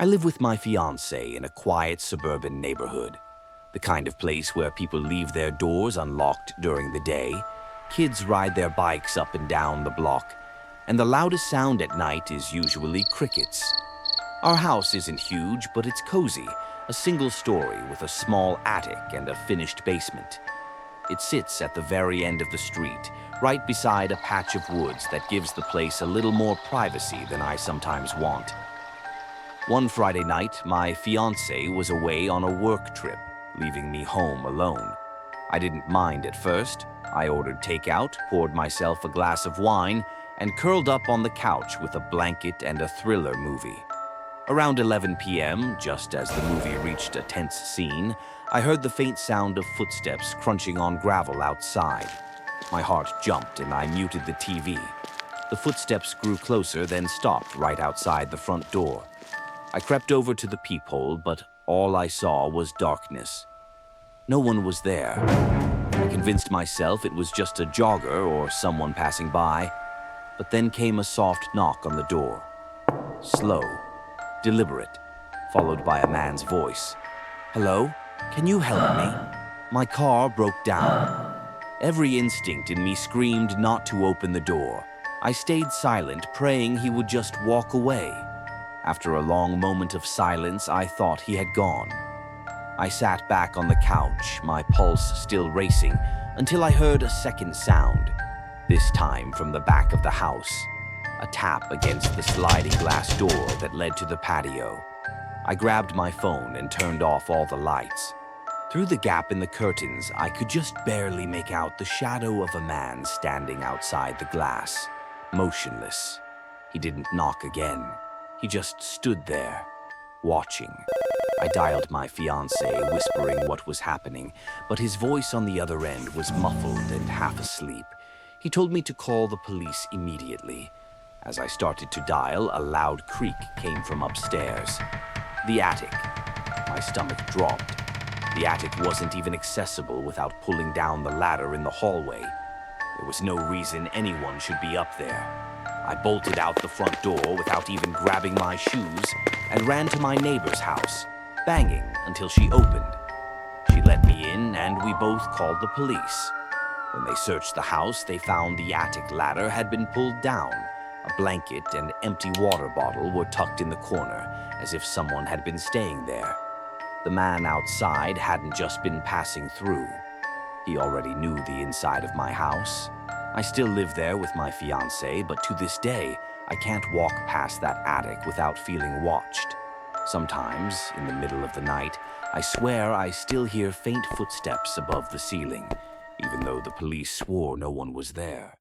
I live with my fiancé in a quiet suburban neighborhood, the kind of place where people leave their doors unlocked during the day, kids ride their bikes up and down the block, and the loudest sound at night is usually crickets. Our house isn't huge, but it's cozy, a single story with a small attic and a finished basement. It sits at the very end of the street, right beside a patch of woods that gives the place a little more privacy than I sometimes want. One Friday night, my fiancé was away on a work trip, leaving me home alone. I didn't mind at first. I ordered takeout, poured myself a glass of wine, and curled up on the couch with a blanket and a thriller movie. Around 11 p.m., just as the movie reached a tense scene, I heard the faint sound of footsteps crunching on gravel outside. My heart jumped and I muted the TV. The footsteps grew closer, then stopped right outside the front door. I crept over to the peephole, but all I saw was darkness. No one was there. I convinced myself it was just a jogger or someone passing by, but then came a soft knock on the door. Slow, deliberate, followed by a man's voice. "Hello? Can you help me? My car broke down." Every instinct in me screamed not to open the door. I stayed silent, praying he would just walk away. After a long moment of silence, I thought he had gone. I sat back on the couch, my pulse still racing, until I heard a second sound, this time from the back of the house. A tap against the sliding glass door that led to the patio. I grabbed my phone and turned off all the lights. Through the gap in the curtains, I could just barely make out the shadow of a man standing outside the glass, motionless. He didn't knock again. He just stood there, watching. I dialed my fiancé, whispering what was happening, but his voice on the other end was muffled and half asleep. He told me to call the police immediately. As I started to dial, a loud creak came from upstairs. The attic. My stomach dropped. The attic wasn't even accessible without pulling down the ladder in the hallway. There was no reason anyone should be up there. I bolted out the front door without even grabbing my shoes and ran to my neighbor's house, banging until she opened. She let me in and we both called the police. When they searched the house, they found the attic ladder had been pulled down. A blanket and empty water bottle were tucked in the corner, as if someone had been staying there. The man outside hadn't just been passing through. He already knew the inside of my house. I still live there with my fiancé, but to this day, I can't walk past that attic without feeling watched. Sometimes, in the middle of the night, I swear I still hear faint footsteps above the ceiling, even though the police swore no one was there.